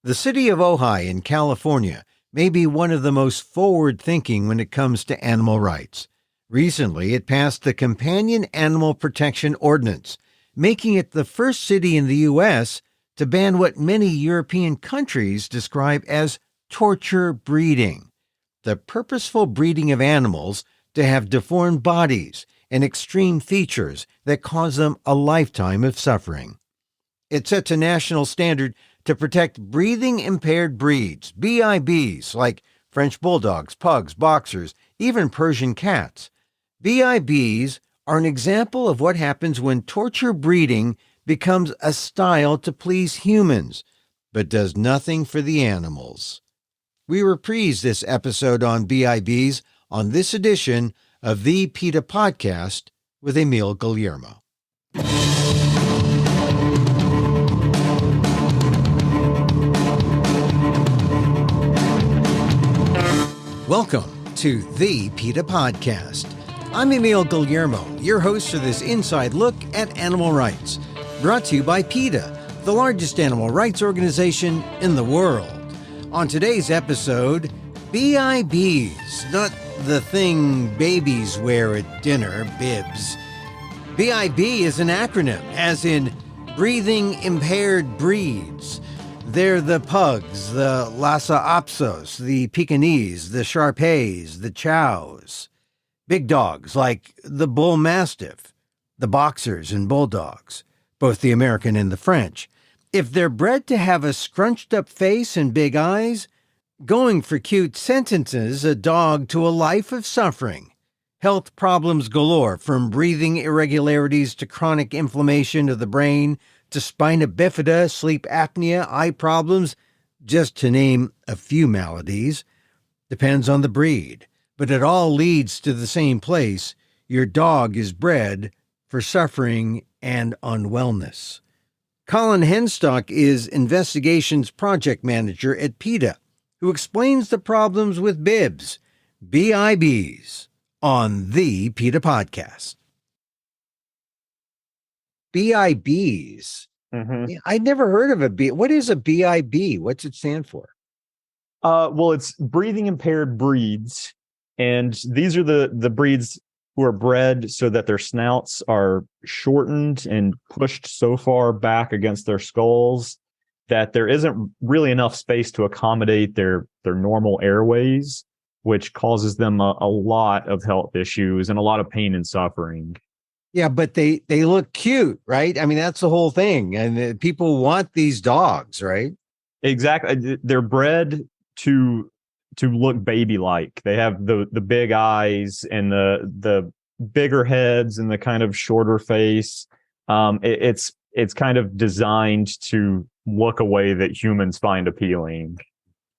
The City of Ojai in California may be one of the most forward-thinking when it comes to animal rights. Recently, it passed the Companion Animal Protection Ordinance, making it the first city in the U.S. to ban what many European countries describe as torture breeding, the purposeful breeding of animals to have deformed bodies and extreme features that cause them a lifetime of suffering. It sets a national standard to protect breathing-impaired breeds, BIBs, like French bulldogs, pugs, boxers, even Persian cats. BIBs are an example of what happens when torture breeding becomes a style to please humans, but does nothing for the animals. We reprise this episode on BIBs on this edition of the PETA Podcast with Emil Guillermo. Welcome to the PETA Podcast. I'm Emil Guillermo, your host for this inside look at animal rights, brought to you by PETA, the largest animal rights organization in the world. On today's episode, BIBs, not the thing babies wear at dinner, BIBs. BIB is an acronym, as in breathing impaired breeds. They're the pugs, the Lhasa Apsos, the Pekingese, the Shar-Peis, the Chows. Big dogs like the Bull Mastiff, the Boxers and Bulldogs, both the American and the French. If they're bred to have a scrunched-up face and big eyes, going for cute sentences a dog to a life of suffering. Health problems galore, from breathing irregularities to chronic inflammation of the brain, to spina bifida, sleep apnea, eye problems, just to name a few maladies. Depends on the breed, but it all leads to the same place. Your dog is bred for suffering and unwellness. Colin Henstock is Investigations Project Manager at PETA, who explains the problems with BIBs, BIBs, on the PETA Podcast. BIBs. Mm-hmm. I'd never heard of a B. What is a BIB? What's it stand for? Well, it's breathing impaired breeds. And these are the breeds who are bred so that their snouts are shortened and pushed so far back against their skulls that there isn't really enough space to accommodate their normal airways, which causes them a lot of health issues and a lot of pain and suffering. Yeah, but they look cute, right? I mean, that's the whole thing. And people want these dogs, right? Exactly. They're bred to look baby-like. They have the big eyes and the bigger heads and the kind of shorter face. It's kind of designed to look a way that humans find appealing.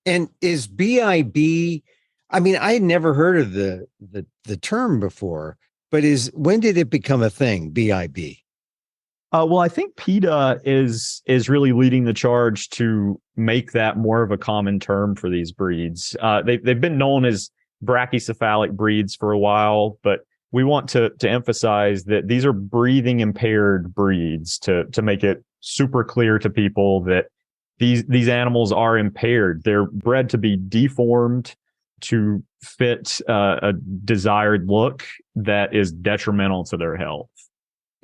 And is BIB? I mean, I had never heard of the term before. But when did it become a thing, BIB? Well, I think PETA is really leading the charge to make that more of a common term for these breeds. They've been known as brachycephalic breeds for a while, but we want to emphasize that these are breathing impaired breeds to make it super clear to people that these animals are impaired. They're bred to be deformed to fit a desired look that is detrimental to their health.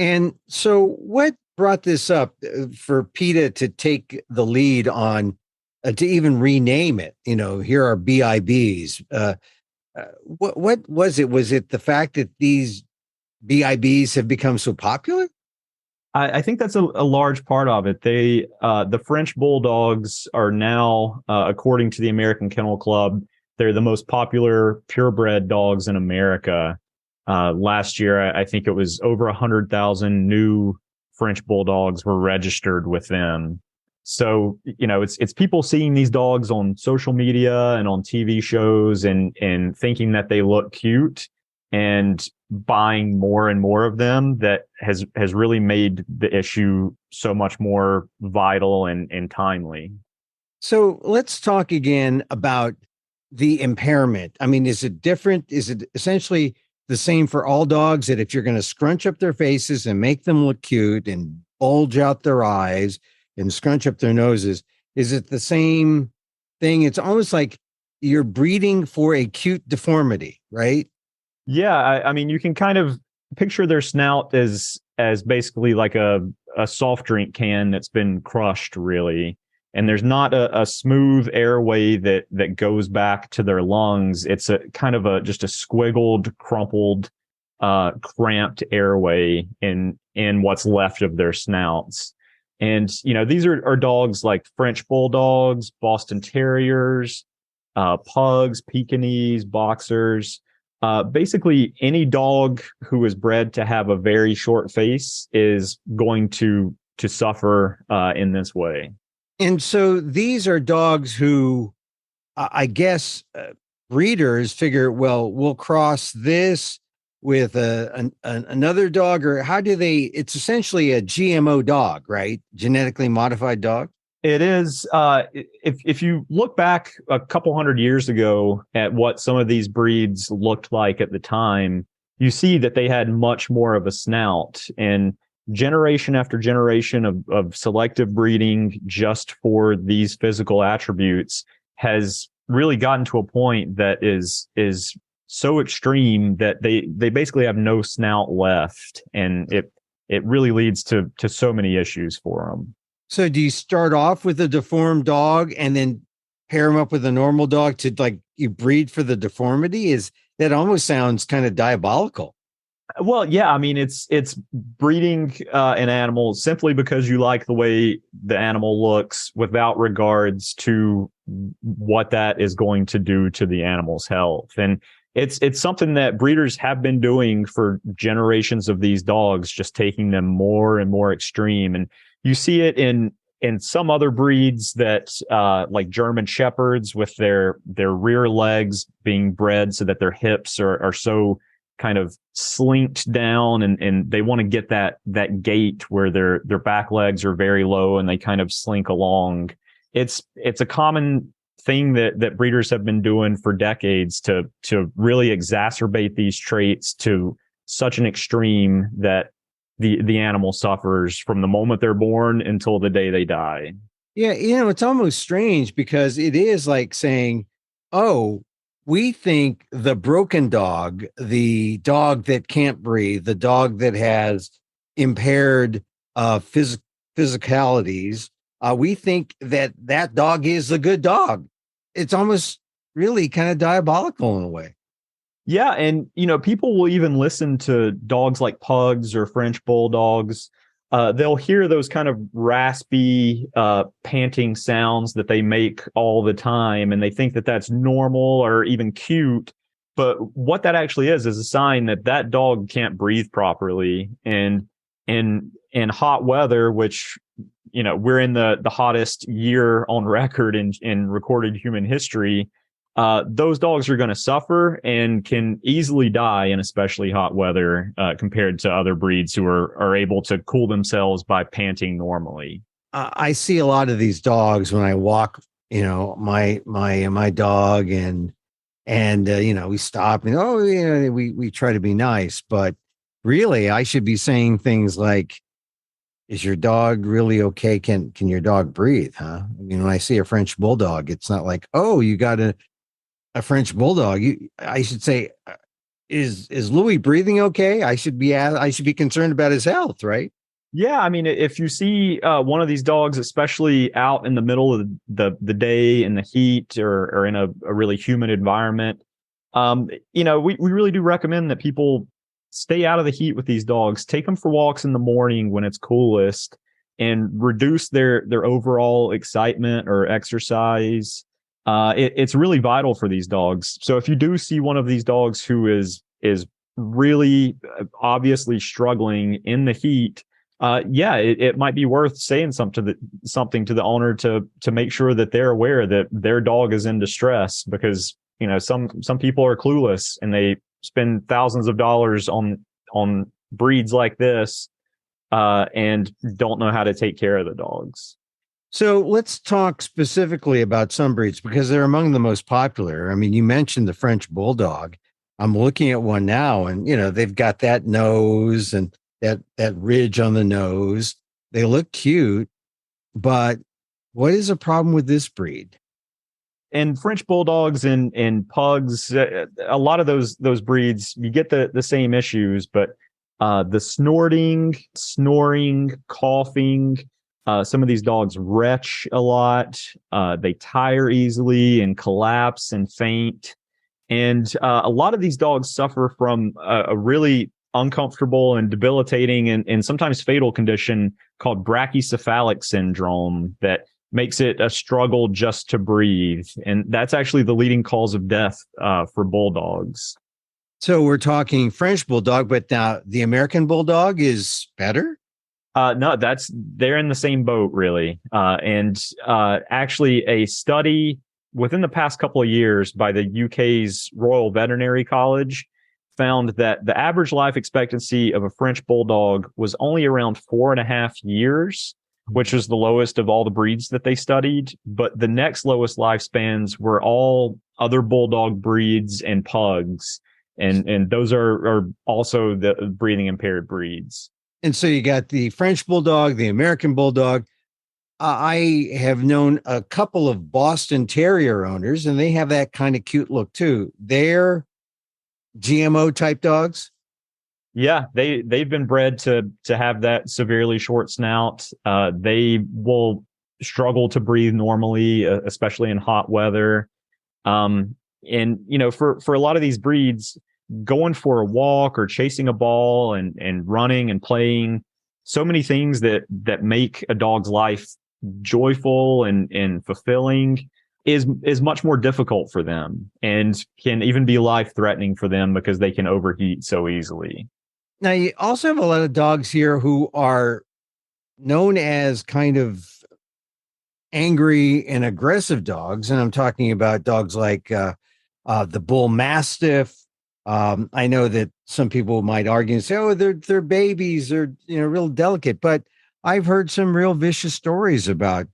And so what brought this up for PETA to take the lead on, to even rename it? You know, here are BIBs. What was it? Was it the fact that these BIBs have become so popular? I think that's a large part of it. The French bulldogs are now, according to the American Kennel Club, they're the most popular purebred dogs in America. Last year, I think it was over 100,000 new French bulldogs were registered with them. So, you know, it's people seeing these dogs on social media and on TV shows and thinking that they look cute and buying more and more of them that has really made the issue so much more vital and timely. So let's talk again about the impairment. I mean, is it different? Is it essentially the same for all dogs, that if you're going to scrunch up their faces and make them look cute and bulge out their eyes and scrunch up their noses, Is it the same thing? It's almost like you're breeding for a cute deformity, right? Yeah, I mean, you can kind of picture their snout as basically like a soft drink can that's been crushed, really. And there's not a smooth airway that goes back to their lungs. It's a kind of just a squiggled, crumpled, cramped airway in what's left of their snouts. And these are dogs like French bulldogs, Boston Terriers, pugs, Pekingese, boxers. Basically, any dog who is bred to have a very short face is going to suffer in this way. And so these are dogs who, I guess, breeders figure, well, we'll cross this with another dog, or how do they? It's essentially a GMO dog, right? Genetically modified dog. It is. If you look back a couple hundred years ago at what some of these breeds looked like at the time, you see that they had much more of a snout. And generation after generation of selective breeding just for these physical attributes has really gotten to a point that is so extreme that they basically have no snout left, and it really leads to so many issues for them. So do you start off with a deformed dog and then pair them up with a normal dog to, like, you breed for the deformity? Is that almost sounds kind of diabolical? Well, yeah, I mean, it's breeding an animal simply because you like the way the animal looks without regards to what that is going to do to the animal's health. And it's something that breeders have been doing for generations of these dogs, just taking them more and more extreme. And you see it in some other breeds that like German Shepherds with their rear legs being bred so that their hips are so kind of slinked down, and they want to get that gait where their back legs are very low and they kind of slink along. It's a common thing that breeders have been doing for decades to really exacerbate these traits to such an extreme that the animal suffers from the moment they're born until the day they die. Yeah, it's almost strange because it is like saying, oh, we think the broken dog, the dog that can't breathe, the dog that has impaired physicalities, we think that dog is a good dog. It's almost really kind of diabolical in a way. Yeah, and people will even listen to dogs like pugs or French bulldogs. They'll hear those kind of raspy, panting sounds that they make all the time, and they think that that's normal or even cute. But what that actually is a sign that that dog can't breathe properly. And in hot weather, which we're in the hottest year on record in recorded human history, those dogs are going to suffer and can easily die in especially hot weather compared to other breeds who are able to cool themselves by panting normally. I see a lot of these dogs when I walk, my dog and we stop and, we try to be nice, but really I should be saying things like, is your dog really okay? Can your dog breathe? Huh? I mean, when I see a French bulldog, it's not like, oh, you got a French bulldog. I should say, is Louis breathing okay? I should be concerned about his health, right? Yeah, I mean, if you see one of these dogs, especially out in the middle of the day in the heat or in a really humid environment, we really do recommend that people stay out of the heat with these dogs. Take them for walks in the morning when it's coolest, and reduce their overall excitement or exercise. It's really vital for these dogs. So if you do see one of these dogs who is really obviously struggling in the heat, it might be worth saying something to the owner to make sure that they're aware that their dog is in distress, because some people are clueless and they spend thousands of dollars on breeds like this and don't know how to take care of the dogs. So let's talk specifically about some breeds because they're among the most popular. I mean, you mentioned the French bulldog. I'm looking at one now, and they've got that nose and that ridge on the nose. They look cute, but What is the problem with this breed? And French bulldogs and pugs, a lot of those breeds, you get the same issues, but the snorting, snoring, coughing, some of these dogs retch a lot. They tire easily and collapse and faint. And a lot of these dogs suffer from a really uncomfortable and debilitating and sometimes fatal condition called brachycephalic syndrome that makes it a struggle just to breathe. And that's actually the leading cause of death for bulldogs. So we're talking French bulldog, but now the American bulldog is better? No, they're in the same boat, really. And actually, a study within the past couple of years by the UK's Royal Veterinary College found that the average life expectancy of a French bulldog was only around 4.5 years, which was the lowest of all the breeds that they studied. But the next lowest lifespans were all other bulldog breeds and pugs. And those are also the breathing impaired breeds. And so you got the French bulldog, the American bulldog. I have known a couple of Boston Terrier owners, and they have that kind of cute look too. They're GMO type dogs. Yeah, they've been bred to have that severely short snout. They will struggle to breathe normally, especially in hot weather. And for a lot of these breeds, going for a walk or chasing a ball and running and playing, so many things that make a dog's life joyful and fulfilling is much more difficult for them and can even be life threatening for them because they can overheat so easily. Now, you also have a lot of dogs here who are known as kind of angry and aggressive dogs. And I'm talking about dogs like the bull mastiff. I know that some people might argue and say, oh, they're babies, they're real delicate. But I've heard some real vicious stories about,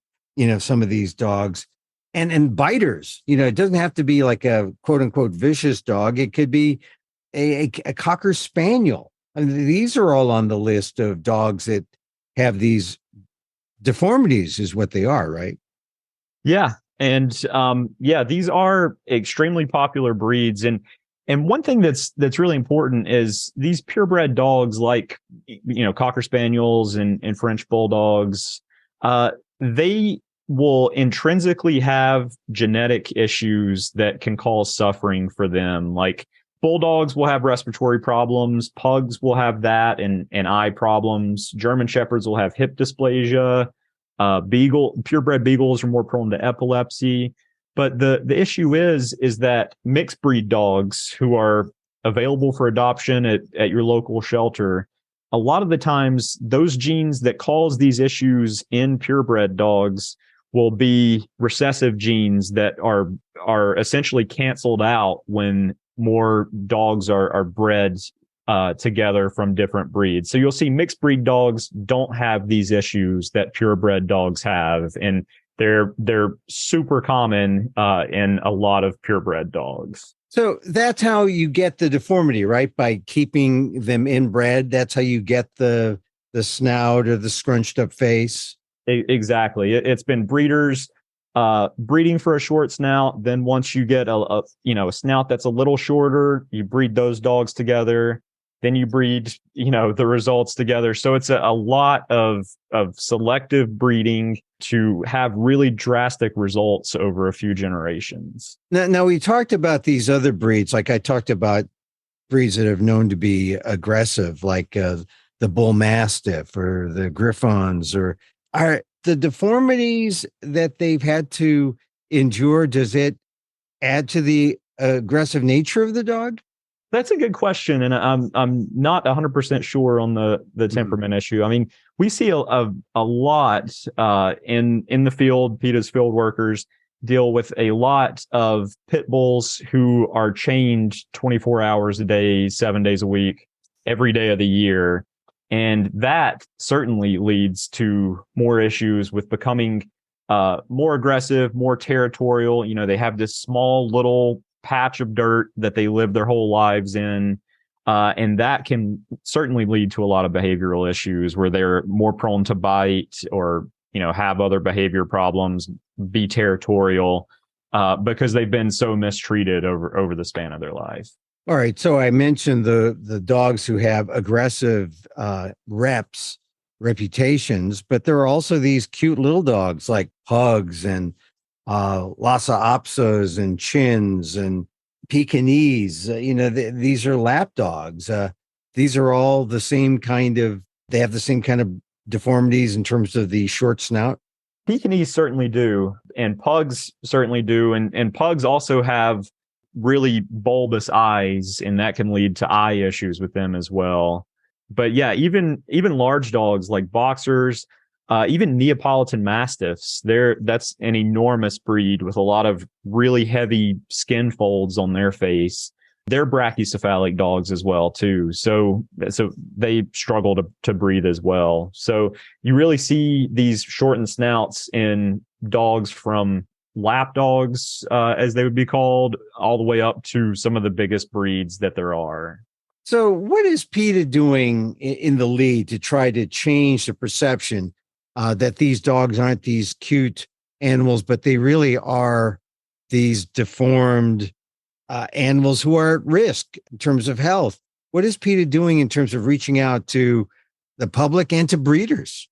some of these dogs and biters. It doesn't have to be like a quote unquote vicious dog. It could be a Cocker Spaniel. I mean, these are all on the list of dogs that have these deformities, is what they are, right? Yeah. And these are extremely popular breeds. And one thing that's really important is these purebred dogs like, Cocker Spaniels and French Bulldogs, they will intrinsically have genetic issues that can cause suffering for them. Like Bulldogs will have respiratory problems, pugs will have that and eye problems, German Shepherds will have hip dysplasia, purebred Beagles are more prone to epilepsy. But the issue is that mixed breed dogs who are available for adoption at your local shelter, a lot of the times those genes that cause these issues in purebred dogs will be recessive genes that are essentially canceled out when more dogs are bred together from different breeds. So you'll see mixed breed dogs don't have these issues that purebred dogs have, and they're super common in a lot of purebred dogs. So that's how you get the deformity, right? By keeping them inbred. That's how you get the snout or the scrunched up face. Exactly. It's been breeders breeding for a short snout. Then once you get a snout that's a little shorter, you breed those dogs together. Then you breed, the results together. So it's a lot of selective breeding to have really drastic results over a few generations. Now we talked about these other breeds. Like I talked about breeds that are known to be aggressive, like the bull mastiff or the griffons. Or are the deformities that they've had to endure, does it add to the aggressive nature of the dog? That's a good question, and I'm not 100% sure on the temperament issue. I mean, we see a lot in the field. PETA's field workers deal with a lot of pit bulls who are chained 24 hours a day, 7 days a week, every day of the year, and that certainly leads to more issues with becoming more aggressive, more territorial. They have this small little patch of dirt that they live their whole lives in. And that can certainly lead to a lot of behavioral issues where they're more prone to bite or have other behavior problems, be territorial, because they've been so mistreated over the span of their life. All right. So I mentioned the dogs who have aggressive reputations, but there are also these cute little dogs like pugs and Lhasa Apsos and Chins and Pekingese. These are lap dogs. These are all the same they have the same kind of deformities in terms of the short snout. Pekingese certainly do, and pugs certainly do. And pugs also have really bulbous eyes, and that can lead to eye issues with them as well. But yeah, even large dogs like boxers, even Neapolitan Mastiffs, that's an enormous breed with a lot of really heavy skin folds on their face. They're brachycephalic dogs as well too. So they struggle to breathe as well. So you really see these shortened snouts in dogs from lap dogs, as they would be called, all the way up to some of the biggest breeds that there are. So what is PETA doing in the lead to try to change the perception that these dogs aren't these cute animals, but they really are these deformed animals who are at risk in terms of health? What is PETA doing in terms of reaching out to the public and to breeders?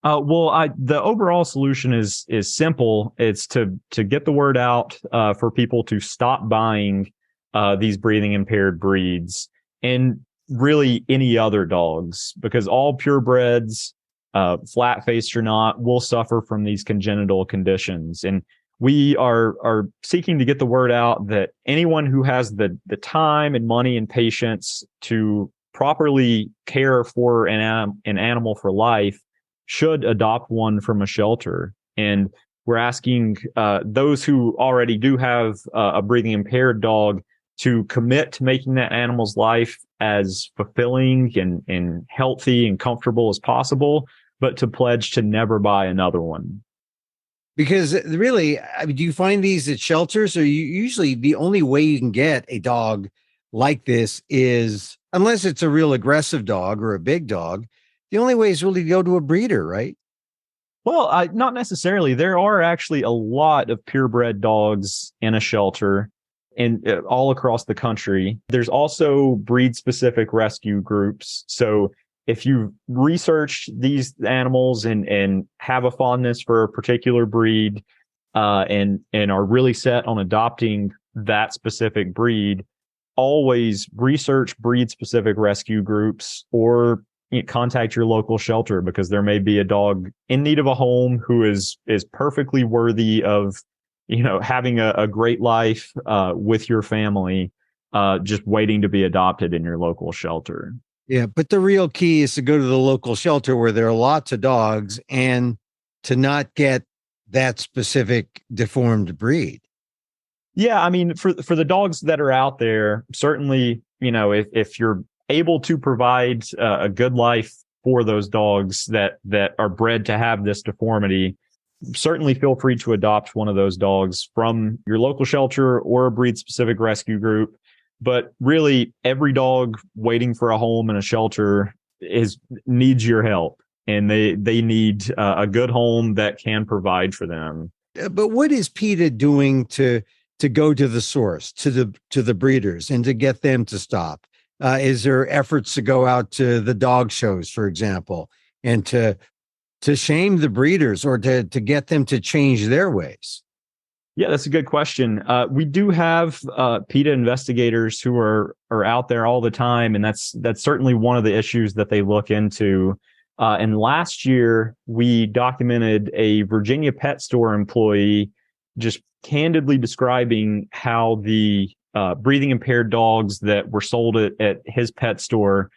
The overall solution is simple. It's to get the word out for people to stop buying these breathing impaired breeds, and really any other dogs, because all purebreds, flat-faced or not, will suffer from these congenital conditions. And we are seeking to get the word out that anyone who has the time and money and patience to properly care for an animal for life should adopt one from a shelter. And we're asking those who already do have a breathing impaired dog to commit to making that animal's life as fulfilling and healthy and comfortable as possible, but to pledge to never buy another one. Because really, do you find these at shelters, or usually the only way you can get a dog like this is, unless it's a real aggressive dog or a big dog, the only way is really to go to a breeder, right? Well, not necessarily. There are actually a lot of purebred dogs in a shelter and all across the country. There's also breed-specific rescue groups. So if you've researched these animals and have a fondness for a particular breed, and are really set on adopting that specific breed, always research breed-specific rescue groups, or contact your local shelter, because there may be a dog in need of a home who is perfectly worthy of, having a great life with your family, just waiting to be adopted in your local shelter. Yeah, but the real key is to go to the local shelter where there are lots of dogs and to not get that specific deformed breed. Yeah, I mean, for the dogs that are out there, certainly, if you're able to provide a good life for those dogs that are bred to have this deformity, certainly feel free to adopt one of those dogs from your local shelter or a breed-specific rescue group. But really, every dog waiting for a home in a shelter needs your help, and they need a good home that can provide for them. But what is PETA doing to go to the source, to the breeders, and to get them to stop? Is there efforts to go out to the dog shows, for example, and to shame the breeders, or to get them to change their ways? Yeah, that's a good question. We do have PETA investigators who are out there all the time, and that's certainly one of the issues that they look into. And last year, we documented a Virginia pet store employee just candidly describing how the breathing impaired dogs that were sold at his pet store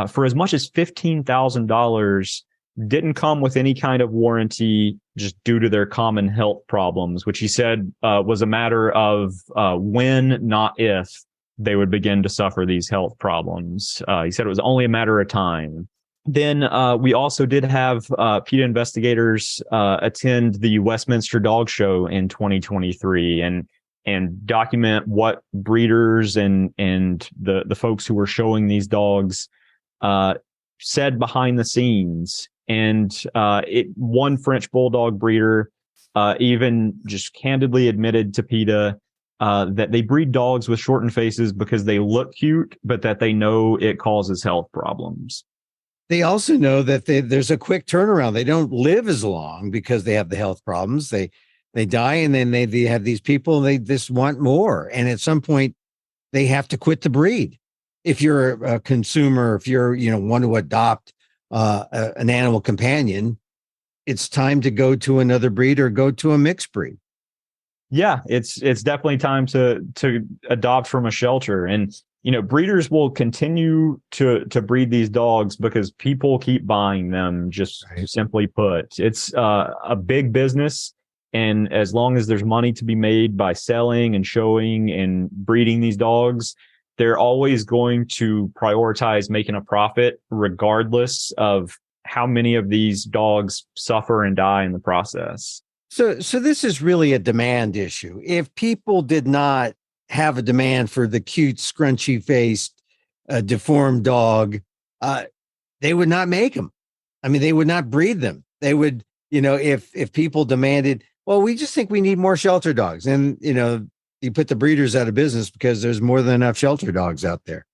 for as much as $15,000 didn't come with any kind of warranty, just due to their common health problems, which he said was a matter of when, not if, they would begin to suffer these health problems. He said it was only a matter of time. Then we also did have PETA investigators attend the Westminster Dog Show in 2023 and document what breeders and the folks who were showing these dogs said behind the scenes. And one French bulldog breeder even just candidly admitted to PETA that they breed dogs with shortened faces because they look cute, but that they know it causes health problems. They also know that there's a quick turnaround. They don't live as long because they have the health problems. They die, and then they have these people, and they just want more. And at some point, they have to quit the breed. If you're a consumer, if you're want to adopt an animal companion, it's time to go to another breed or go to a mixed breed. Yeah, it's definitely time to adopt from a shelter. And breeders will continue to breed these dogs because people keep buying them. Just simply put, it's a big business. And as long as there's money to be made by selling and showing and breeding these dogs, they're always going to prioritize making a profit, regardless of how many of these dogs suffer and die in the process. So this is really a demand issue. If people did not have a demand for the cute, scrunchy-faced, deformed dog, they would not make them. I mean, they would not breed them. They would, if people demanded, well, we just think we need more shelter dogs. And, you put the breeders out of business because there's more than enough shelter dogs out there.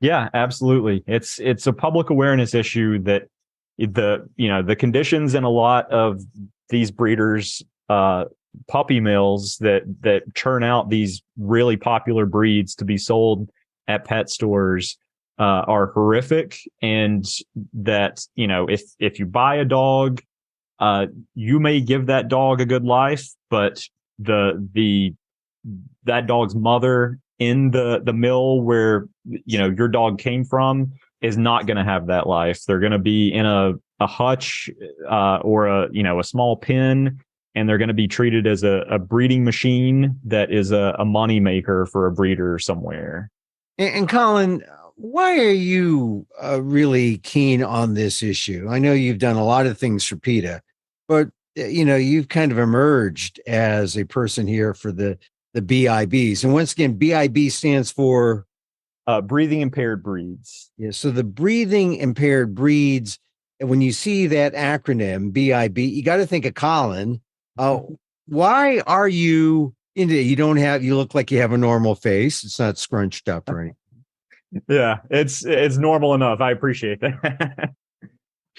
Yeah, absolutely. It's a public awareness issue that the conditions in a lot of these breeders, puppy mills that churn out these really popular breeds to be sold at pet stores are horrific. And that, if you buy a dog, you may give that dog a good life, but that dog's mother in the mill where your dog came from is not going to have that life. They're going to be in a hutch or a small pen, and they're going to be treated as a breeding machine that is a money maker for a breeder somewhere. And Colin, why are you really keen on this issue? I know you've done a lot of things for PETA, but you've kind of emerged as a person here for the BIBs. And once again, BIB stands for breathing impaired breeds. Yeah, so the breathing impaired breeds. And when you see that acronym BIB, you got to think of Colin. Why are you into it? You look like you have a normal face. It's not scrunched up or anything. Yeah, it's normal enough. I appreciate that.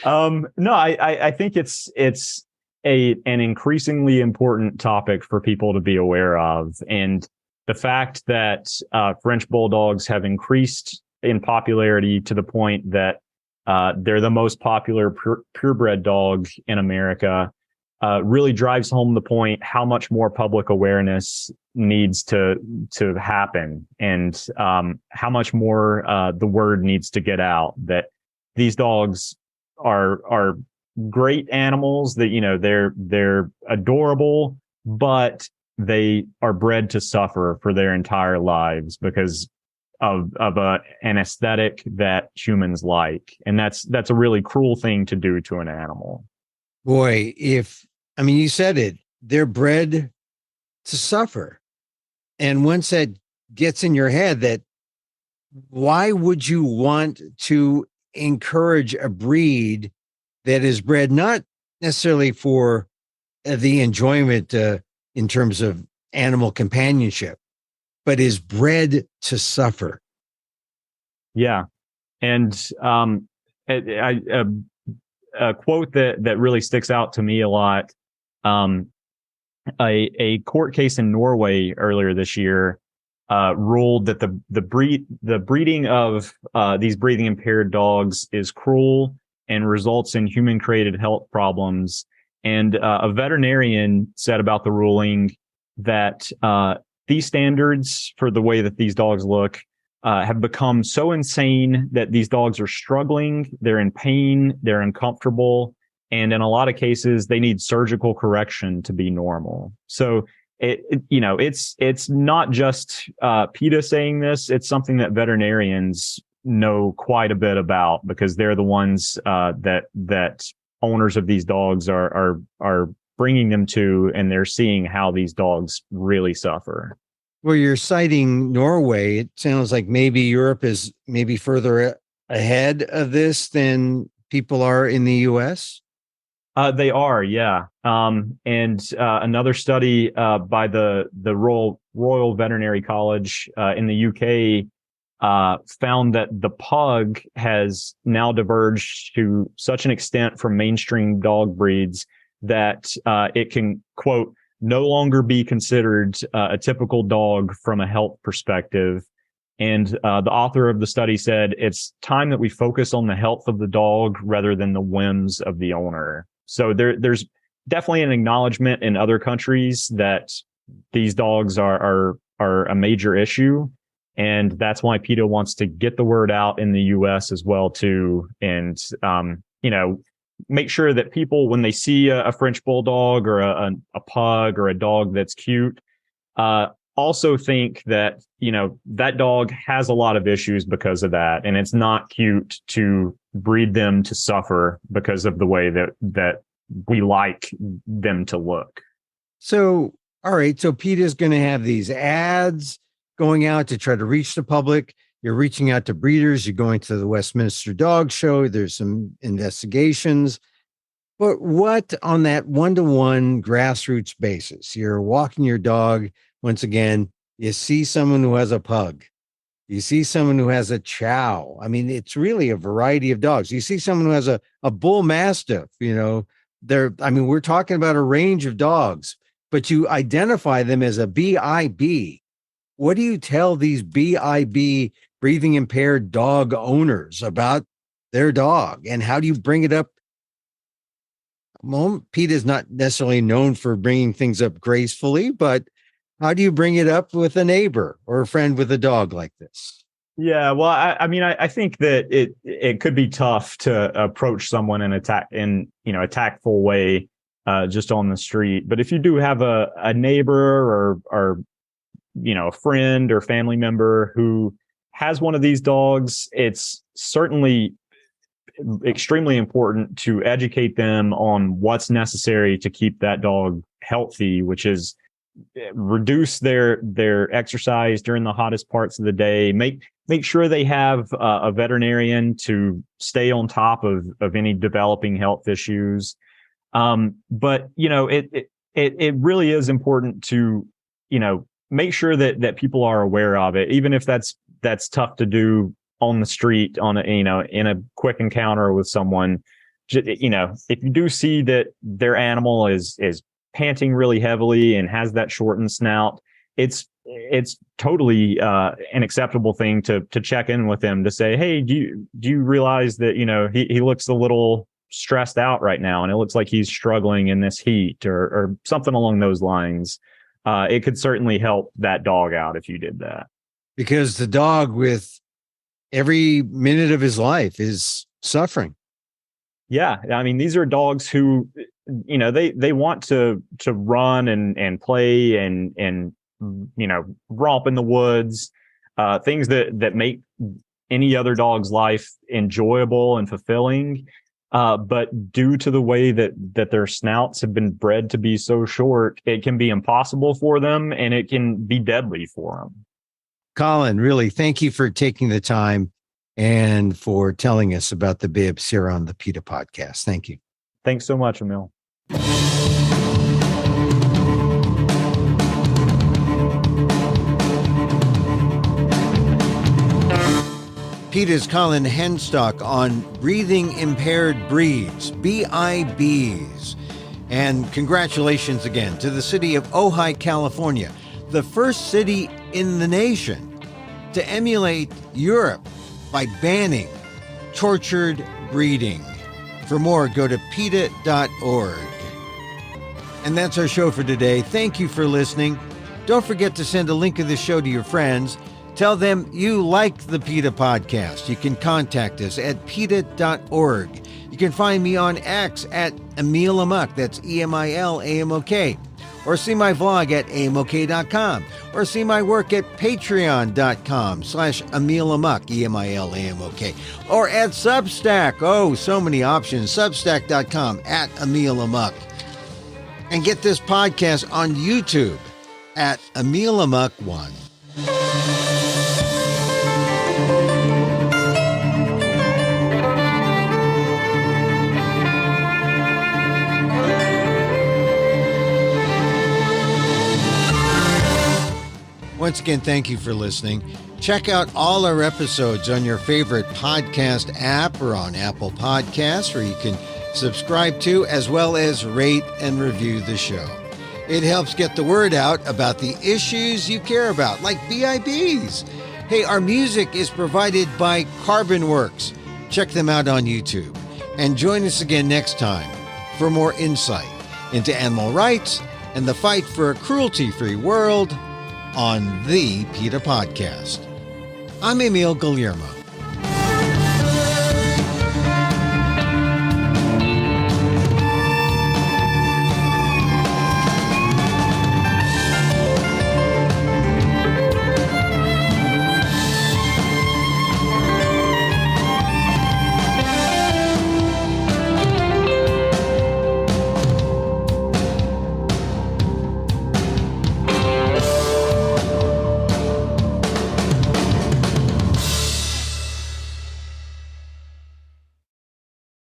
No, I think it's an increasingly important topic for people to be aware of. And the fact that French bulldogs have increased in popularity to the point that they're the most popular purebred dog in America really drives home the point how much more public awareness needs to happen, and how much more the word needs to get out that these dogs are great animals, that they're adorable, but they are bred to suffer for their entire lives because of an aesthetic that humans like. And that's a really cruel thing to do to an animal. Boy, you said it, they're bred to suffer. And once that gets in your head, that why would you want to encourage a breed that is bred not necessarily for the enjoyment in terms of animal companionship, but is bred to suffer? Yeah. And a quote that really sticks out to me a lot, a court case in Norway earlier this year ruled that the breeding of these breathing impaired dogs is cruel and results in human created health problems. And a veterinarian said about the ruling that these standards for the way that these dogs look have become so insane that these dogs are struggling, they're in pain, they're uncomfortable, and in a lot of cases, they need surgical correction to be normal. So it's not just PETA saying this; it's something that veterinarians know quite a bit about because they're the ones that owners of these dogs are bringing them to, and they're seeing how these dogs really suffer. Well, you're citing Norway. It sounds like maybe Europe is maybe further ahead of this than people are in the U.S.? They are, yeah. Another study by the Royal Veterinary College in the UK found that the pug has now diverged to such an extent from mainstream dog breeds that it can, quote, no longer be considered a typical dog from a health perspective. And the author of the study said it's time that we focus on the health of the dog rather than the whims of the owner. So there's definitely an acknowledgement in other countries that these dogs are a major issue. And that's why PETA wants to get the word out in the US as well, too. And, make sure that people, when they see a French bulldog or a pug or a dog that's cute, also think that, that dog has a lot of issues because of that. And it's not cute to breed them to suffer because of the way that we like them to look. So, all right. So PETA is going to have these ads going out to try to reach the public. You're reaching out to breeders. You're going to the Westminster Dog Show. There's some investigations. But what on that one-to-one grassroots basis? You're walking your dog. Once again, you see someone who has a pug. You see someone who has a chow. I mean, it's really a variety of dogs. You see someone who has a bull mastiff, we're talking about a range of dogs, but you identify them as a BIB. What do you tell these BIB, breathing impaired dog owners, about their dog? And how do you bring it up? Well, PETA is not necessarily known for bringing things up gracefully, but how do you bring it up with a neighbor or a friend with a dog like this? Yeah, well, I think that it could be tough to approach someone in a tactful way just on the street. But if you do have a neighbor or a friend or family member who has one of these dogs, it's certainly extremely important to educate them on what's necessary to keep that dog healthy, which is reduce their exercise during the hottest parts of the day, make sure they have a veterinarian to stay on top of any developing health issues. But it really is important to make sure that people are aware of it, even if that's tough to do on the street in a quick encounter with someone. If you do see that their animal is panting really heavily and has that shortened snout, it's totally an acceptable thing to check in with them, to say, hey, do you realize that he looks a little stressed out right now, and it looks like he's struggling in this heat, or something along those lines. It could certainly help that dog out if you did that, because the dog, with every minute of his life, is suffering. Yeah, I mean, these are dogs who they want to run and play and romp in the woods, things that make any other dog's life enjoyable and fulfilling. But due to the way that their snouts have been bred to be so short, it can be impossible for them, and it can be deadly for them. Colin, really, thank you for taking the time and for telling us about the BIBs here on the PETA Podcast. Thank you. Thanks so much, Emil. PETA's Colin Henstock on breathing impaired breeds, BIBs. And congratulations again to the city of Ojai, California, the first city in the nation to emulate Europe by banning tortured breeding. For more, go to PETA.org. And that's our show for today. Thank you for listening. Don't forget to send a link of the show to your friends. Tell them you like the PETA Podcast. You can contact us at PETA.org. You can find me on X at emilamok, that's EMILAMOK. Or see my vlog at amok.com. Or see my work at patreon.com/emilamok, EMILAMOK. Or at Substack. Oh, so many options. Substack.com @emilamok. And get this podcast on YouTube at emilamok1. Once again, thank you for listening. Check out all our episodes on your favorite podcast app or on Apple Podcasts, where you can subscribe to, as well as rate and review the show. It helps get the word out about the issues you care about, like BIBs. Hey, our music is provided by CarbonWorks. Check them out on YouTube. And join us again next time for more insight into animal rights and the fight for a cruelty-free world on the PETA Podcast. I'm Emil Guillermo.